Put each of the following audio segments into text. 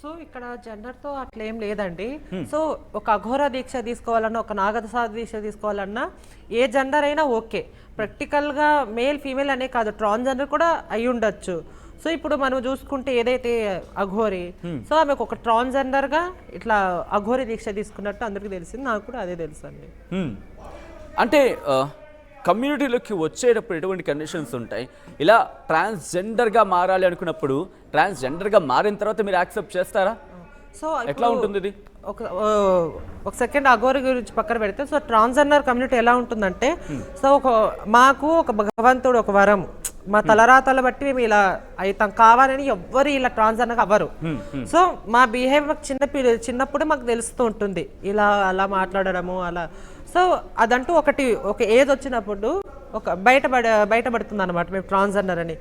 So ఇక్కడ జెండర్తో అట్లా ఏం లేదండి. సో ఒక అఘోర దీక్ష తీసుకోవాలన్నా, ఒక నాగసాధ దీక్ష తీసుకోవాలన్నా ఏ జెండర్ అయినా ఓకే. ప్రాక్టికల్గా మేల్ ఫీమేల్ అనే కాదు, ట్రాన్స్జెండర్ కూడా అయి ఉండొచ్చు. సో ఇప్పుడు మనం చూసుకుంటే ఏదైతే అఘోరి, సో ఆమెకు ఒక ట్రాన్స్జెండర్గా ఇట్లా అఘోరి దీక్ష తీసుకున్నట్టు అందరికీ తెలిసింది, నాకు కూడా అదే తెలుసు అండి. అంటే కమ్యూనిటీలోకి వచ్చేటప్పుడు ఎటువంటి కండిషన్స్ ఉంటాయి? ఇలా ట్రాన్స్జెండర్గా మారాలి అనుకున్నప్పుడు ట్రాన్స్జెండర్గా మారిన తర్వాత మీరు యాక్సెప్ట్ చేస్తారా? సో ఎట్లా ఉంటుంది ఇది? ఒక సెకండ్ అఘోరి గురించి పక్కన పెడితే, సో ట్రాన్స్జెండర్ కమ్యూనిటీ ఎలా ఉంటుందంటే, సో మాకు ఒక భగవంతుడు ఒక వరం, మా తలరాతలు బట్టి మేము ఇలా అవుతాం కావాలని ఎవ్వరు ఇలా ట్రాన్స్జెండర్గా అవ్వరు. సో మా బిహేవియర్ చిన్నప్పుడు మాకు తెలుస్తూ ఉంటుంది, ఇలా అలా మాట్లాడడము అలా. సో అదంటూ ఒక ఏజ్ వచ్చినప్పుడు ఒక బయటపడుతుంది అనమాట మేము ట్రాన్స్జెండర్ అని.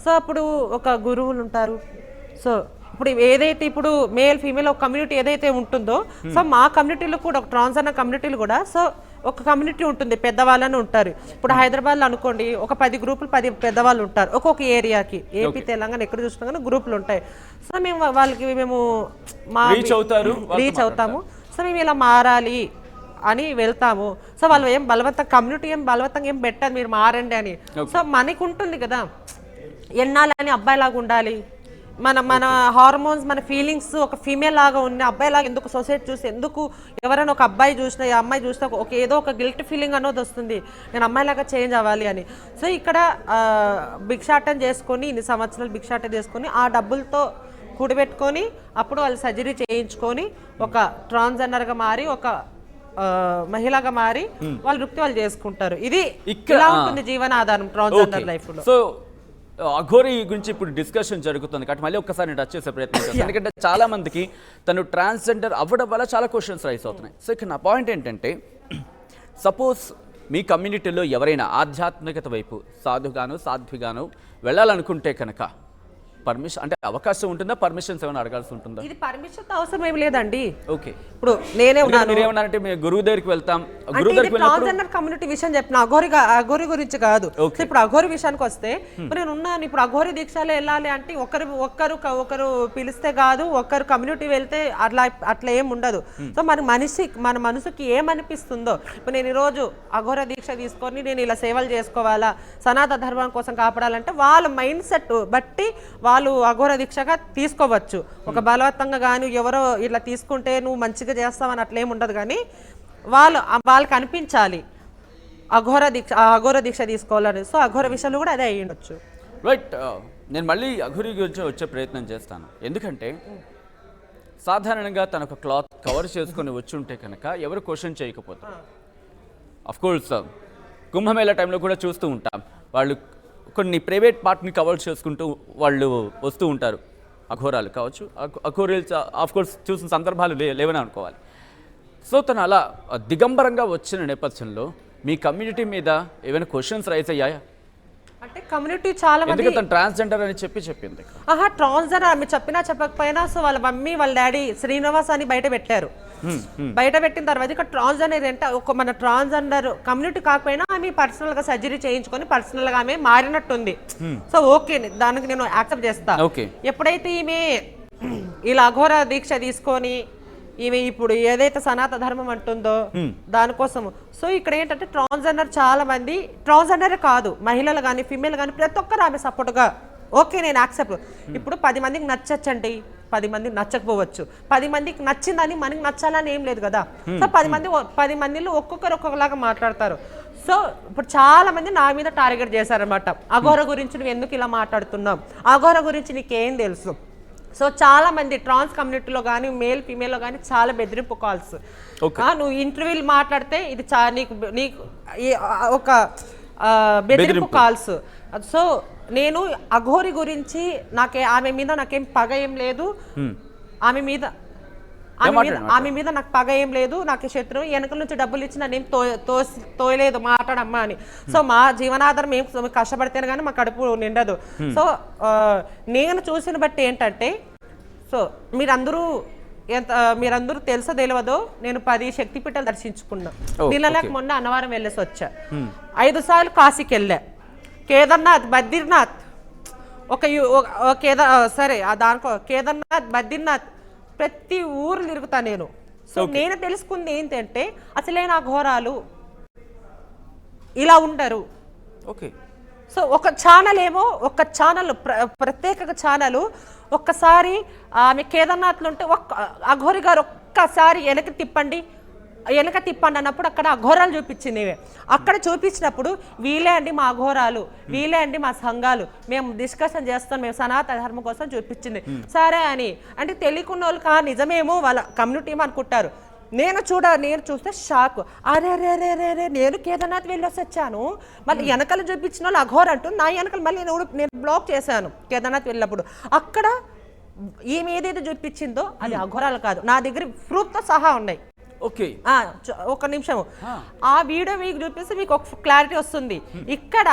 సో అప్పుడు ఒక గురువులు ఉంటారు. సో ఇప్పుడు ఏదైతే ఇప్పుడు మేల్ ఫీమేల్ ఒక కమ్యూనిటీ ఏదైతే ఉంటుందో, సో మా కమ్యూనిటీలో కూడా ఒక ట్రాన్స్జెండర్ కమ్యూనిటీలు కూడా సో ఒక కమ్యూనిటీ ఉంటుంది, పెద్దవాళ్ళని ఉంటారు. ఇప్పుడు హైదరాబాద్లో అనుకోండి ఒక 10 గ్రూపులు 10 పెద్దవాళ్ళు ఉంటారు ఒక్కొక్క ఏరియాకి. ఏపీ తెలంగాణ ఎక్కడ చూసినా కానీ గ్రూపులు ఉంటాయి. సో మేము వాళ్ళకి రీచ్ అవుతాము. సో మేము ఇలా మారాలి అని వెళ్తాము. సో వాళ్ళు ఏం కమ్యూనిటీ ఏం బలవంతంగా ఏం పెట్టారు మీరు మారండి అని. సో మనకు ఉంటుంది కదా ఎన్నాళ్ళని అబ్బాయిలాగా ఉండాలి, మన హార్మోన్స్ మన ఫీలింగ్స్ ఒక ఫీమేల్ లాగా ఉన్న అబ్బాయిలాగా ఎందుకు సొసైటీ చూసి ఎందుకు ఎవరైనా ఒక అబ్బాయి చూసినా ఈ అమ్మాయి చూసినా ఏదో ఒక గిల్ట్ ఫీలింగ్ అనేది వస్తుంది, నేను అమ్మాయిలాగా చేంజ్ అవ్వాలి అని. సో ఇక్కడ భిక్షాటన చేసుకొని ఇన్ని సంవత్సరాలు భిక్షాటన చేసుకొని ఆ డబ్బులతో కూడబెట్టుకొని అప్పుడు వాళ్ళు సర్జరీ చేయించుకొని ఒక ట్రాన్స్జెండర్గా మారి ఒక మహిళగా మారి వాళ్ళ వృత్తి వాళ్ళు చేసుకుంటారు. ఇది ఇలా ఉంటుంది జీవనాధారం ట్రాన్స్జెండర్ లైఫ్ లో. సో అఘోరి గురించి ఇప్పుడు డిస్కషన్ జరుగుతుంది కాబట్టి మళ్ళీ ఒక్కసారి నేను టచ్ చేసే ప్రయత్నం చేస్తాను. ఎందుకంటే చాలా మందికి తను ట్రాన్స్జెండర్ అవ్వడం వల్ల చాలా క్వశ్చన్స్ రైజ్ అవుతున్నాయి. సో ఇక్కడ నా పాయింట్ ఏంటంటే, సపోజ్ మీ కమ్యూనిటీలో ఎవరైనా ఆధ్యాత్మికత వైపు సాధ్విగాను వెళ్ళాలనుకుంటే కనుక పర్మిషన్ అంటే అవకాశం ఉంటుందా? పర్మిషన్స్ ఏమైనా అడగాల్సి ఉంటుందా? ఇది పర్మిషన్ అవసరం ఏమి లేదండి. ఓకే, ఇప్పుడు మీరేమన్నారంటే గురువు దగ్గరికి వెళ్తాం, గురువు దగ్గరికి ట్రాన్స్జెండర్ కమ్యూనిటీ విషయం చెప్పిన అఘోరి గురించి కాదు. ఇప్పుడు అఘోరి విషయానికి వస్తే నేను ఉన్నాను, ఇప్పుడు అఘోరి దీక్షలో వెళ్ళాలి అంటే ఒకరు పిలిస్తే కాదు, ఒకరు కమ్యూనిటీ వెళ్తే అట్లా ఏం ఉండదు. సో మన మనసుకి ఏమనిపిస్తుందో, ఇప్పుడు నేను ఈరోజు అఘోర దీక్ష తీసుకొని నేను ఇలా సేవలు చేసుకోవాలా, సనాతన ధర్మం కోసం కాపాడాలంటే వాళ్ళ మైండ్ సెట్ బట్టి వాళ్ళు అఘోర దీక్షగా తీసుకోవచ్చు. ఒక బలవంతంగా కానీ ఎవరో ఇట్లా తీసుకుంటే నువ్వు మంచిగా చేస్తావని అట్లా ఏమి ఉండదు. కానీ వాళ్ళకి అనిపించాలి అఘోర దీక్ష తీసుకోవాలని. సో అఘోర విషయంలో కూడా అదే అయ్యి ఉండొచ్చు. రైట్, నేను మళ్ళీ అఘోరి గురించి వచ్చే ప్రయత్నం చేస్తాను. ఎందుకంటే సాధారణంగా తన ఒక క్లాత్ కవర్ చేసుకొని వచ్చి ఉంటే కనుక ఎవరు క్వశ్చన్ చేయకపోతారు. అఫ్కోర్స్ కుంభమేళా టైంలో కూడా చూస్తూ ఉంటాం, వాళ్ళు కొన్ని ప్రైవేట్ పార్ట్ని కవర్ చేసుకుంటూ వాళ్ళు వస్తూ ఉంటారు. అఘోరాలు కావచ్చు, అఘోరీలు ఆఫ్కోర్స్ చూసిన సందర్భాలు లేవని అనుకోవాలి. సో తను అలా దిగంబరంగా వచ్చిన నేపథ్యంలో మీ కమ్యూనిటీ మీద ఏమైనా క్వశ్చన్స్ రైజ్ అయ్యాయా? అంటే కమ్యూనిటీ చాలా మంది ఎందుకంటే తను ట్రాన్స్జెండర్ అని చెప్పింది. ట్రాన్స్జెండర్ ఆమె చెప్పినా చెప్పకపోయినా సో వాళ్ళ మమ్మీ వాళ్ళ డాడీ శ్రీనివాస్ అని బయట పెట్టారు. బయట పెట్టిన తర్వాత ఇక్కడ ట్రాన్స్జెండర్ అంటే మన ట్రాన్స్జెండర్ కమ్యూనిటీ కాకపోయినా ఆమె పర్సనల్ గా సర్జరీ చేయించుకొని పర్సనల్ గా ఆమె మారినట్టుంది. సో ఓకే, దానికి నేను యాక్సెప్ట్ చేస్తా. ఎప్పుడైతే ఈమె ఇలా అఘోర దీక్ష తీసుకొని ఈమె ఇప్పుడు ఏదైతే సనాతన ధర్మం అంటుందో దానికోసం, సో ఇక్కడ ఏంటంటే ట్రాన్స్జెండర్ చాలా మంది, ట్రాన్స్జెండర్ కాదు మహిళలు కానీ ఫీమేల్ కానీ ప్రతి ఒక్కరు ఆమె సపోర్ట్గా ఓకే నేను యాక్సెప్ట్. ఇప్పుడు 10 మందికి నచ్చచ్చండి, 10 మందికి నచ్చకపోవచ్చు. 10 మందికి నచ్చిందని మనకి నచ్చాలని ఏం లేదు కదా. సో 10 మందిలో ఒక్కొక్కలాగా మాట్లాడతారు. సో ఇప్పుడు చాలా మంది నా మీద టార్గెట్ చేశారనమాట, అఘోర గురించి నువ్వు ఎందుకు ఇలా మాట్లాడుతున్నావు, అఘోర గురించి నీకేం తెలుసు. సో చాలా మంది ట్రాన్స్ కమ్యూనిటీలో కానీ మేల్ ఫీమేల్లో కానీ చాలా బెదిరింపు కాల్స్. నువ్వు ఇంటర్వ్యూలు మాట్లాడితే ఇది నీకు ఒక బెదిరింపు కాల్స్. సో నేను అఘోరి గురించి ఆమె మీద నాకేం పగ ఏం లేదు, ఆమె మీద నాకు పగ ఏం లేదు, నాకు శత్రువు వెనకల నుంచి డబ్బులు ఇచ్చి నన్ను ఏం తోయలేదు మాట్లాడమ్మా అని. సో మా జీవనాధారం ఏం కష్టపడితేనే కానీ మా కడుపు నిండదు. సో నేను చూసిన బట్టి ఏంటంటే, సో మీరందరూ తెలుసో తెలియదో నేను 10 శక్తిపీఠాలు దర్శించుకున్నా. నిన్నలేక మొన్న అన్నవరం వెళ్ళేసి వచ్చా. 5 సార్లు కాశీకి వెళ్ళా, కేదార్నాథ్, బద్రీనాథ్, కేదార్నాథ్, బద్రీనాథ్, ప్రతి ఊరు తిరుగుతా నేను. సో నేను తెలుసుకుంది ఏంటంటే అసలైన ఘోరాలు ఇలా ఉండరు. ఓకే. సో ఒక ఛానల్ ఏమో ఒక ఛానల్ ప్రత్యేక ఛానల్ ఒక్కసారి ఆమె కేదార్నాథ్లో ఉంటే అఘోరి గారు ఒక్కసారి వెనక తిప్పండి అన్నప్పుడు అక్కడ అఘోరాలు చూపించింది. అక్కడ చూపించినప్పుడు వీలే అండి మా అఘోరాలు, వీలే అండి మా సంఘాలు, మేము డిస్కషన్ చేస్తాం, మేము సనాతన ధర్మం కోసం చూపించింది. సరే అని అంటే తెలియకున్న వాళ్ళు నిజమేమో వాళ్ళ కమ్యూనిటీ అనుకుంటారు. నేను చూస్తే షాక్. అరే రే రే రే రే నేను కేదార్నాథ్ వెళ్ళొసి వచ్చాను, మళ్ళీ వెనకలు చూపించిన వాళ్ళు అఘోర అంటూ నా వెనకలు మళ్ళీ నేను బ్లాక్ చేశాను కేదార్నాథ్ వెళ్ళినప్పుడు. అక్కడ ఈమె ఏదైతే చూపించిందో అది అఘోరాలు కాదు, నా దగ్గర ప్రూఫ్తో సహా ఉన్నాయి. ఓకే, ఒక నిమిషం ఆ వీడియో మీకు చూపిస్తే మీకు ఒక క్లారిటీ వస్తుంది. ఇక్కడ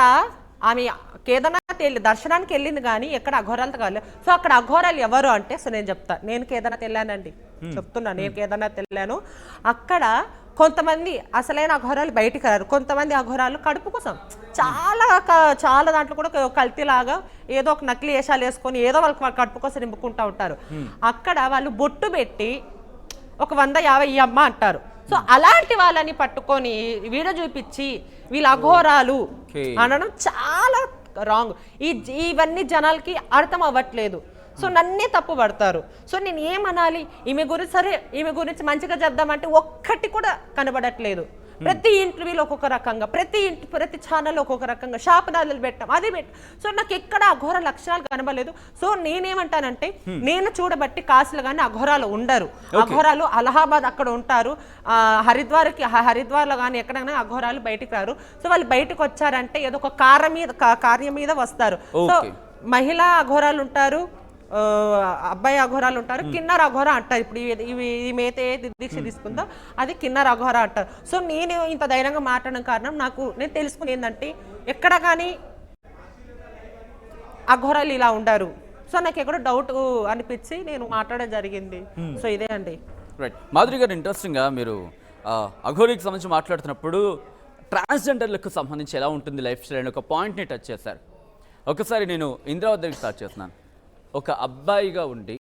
ఆమె కేదార్నాథ్ దర్శనానికి వెళ్ళింది కానీ ఎక్కడ అఘోరాలతో కాదు. సో అక్కడ అఘోరాలు ఎవరు అంటే సో నేను చెప్తా, నేను కేదార్నాథ్ వెళ్ళానండి, చెప్తున్నా, నేను కేదార్నాథ్ వెళ్ళాను. అక్కడ కొంతమంది అసలైన అఘోరాలు బయటికి రారు, కొంతమంది అఘోరాలు కడుపు కోసం చాలా దాంట్లో కూడా కల్తీలాగా ఏదో ఒక నకిలీ వేషాలు వేసుకొని ఏదో వాళ్ళ కడుపు కోసం నింపుకుంటూ ఉంటారు. అక్కడ వాళ్ళు బొట్టు పెట్టి ఒక 150 అమ్మ అంటారు. సో అలాంటి వాళ్ళని పట్టుకొని వీడియో చూపించి వీళ్ళ అఘోరాలు అనడం చాలా రాంగ్. ఇవన్నీ జనాలకి అర్థం అవ్వట్లేదు. సో నన్నే తప్పు పడతారు. సో నేను ఏమనాలి, ఈమె గురించి మంచిగా చెప్దామంటే ఒక్కటి కూడా కనబడట్లేదు. ప్రతి ఇంటర్వ్యూలో ఒక్కొక్క రకంగా, ప్రతి ఛానల్లో ఒక్కొక్క రకంగా శాపనాలు పెట్టాం, అది పెట్టాం. సో నాకు ఎక్కడ అఘోర లక్షణాలు కనబడలేదు. సో నేనేమంటానంటే నేను చూడబట్టి కాశీలో కానీ అఘోరాలు ఉండరు. అఘోరాలు అలహాబాద్ అక్కడ ఉంటారు, హరిద్వార్లో కానీ ఎక్కడైనా అఘోరాలు బయటికి రారు. సో వాళ్ళు బయటకు వచ్చారంటే ఏదో ఒక కార్యం మీద వస్తారు. సో మహిళా అఘోరాలు ఉంటారు, అబ్బాయి అఘోరాలు ఉంటారు, కిన్నర్ అఘోర అంటారు. ఇప్పుడు ఈమెతే దీక్ష తీసుకుందో అది కిన్నర్ అఘోర అంటారు. సో నేను ఇంత ధైర్యంగా మాట్లాడడం కారణం నేను తెలుసుకుని ఏంటంటే ఎక్కడ కానీ అఘోరాలు ఇలా ఉండరు. సో నాకు ఎక్కడో డౌట్ అనిపించి నేను మాట్లాడడం జరిగింది. సో ఇదే అండి. రైట్. మాధురి గారు, ఇంట్రెస్టింగ్గా మీరు అఘోరికి సంబంధించి మాట్లాడుతున్నప్పుడు ట్రాన్స్జెండర్లకు సంబంధించి ఎలా ఉంటుంది లైఫ్ స్టైల్ అని ఒక పాయింట్ని టచ్ చేశారు. ఒకసారి నేను ఇంద్రావతి దగ్గర స్టార్ట్ చేస్తున్నాను. ఒక అబ్బాయిగా ఉండి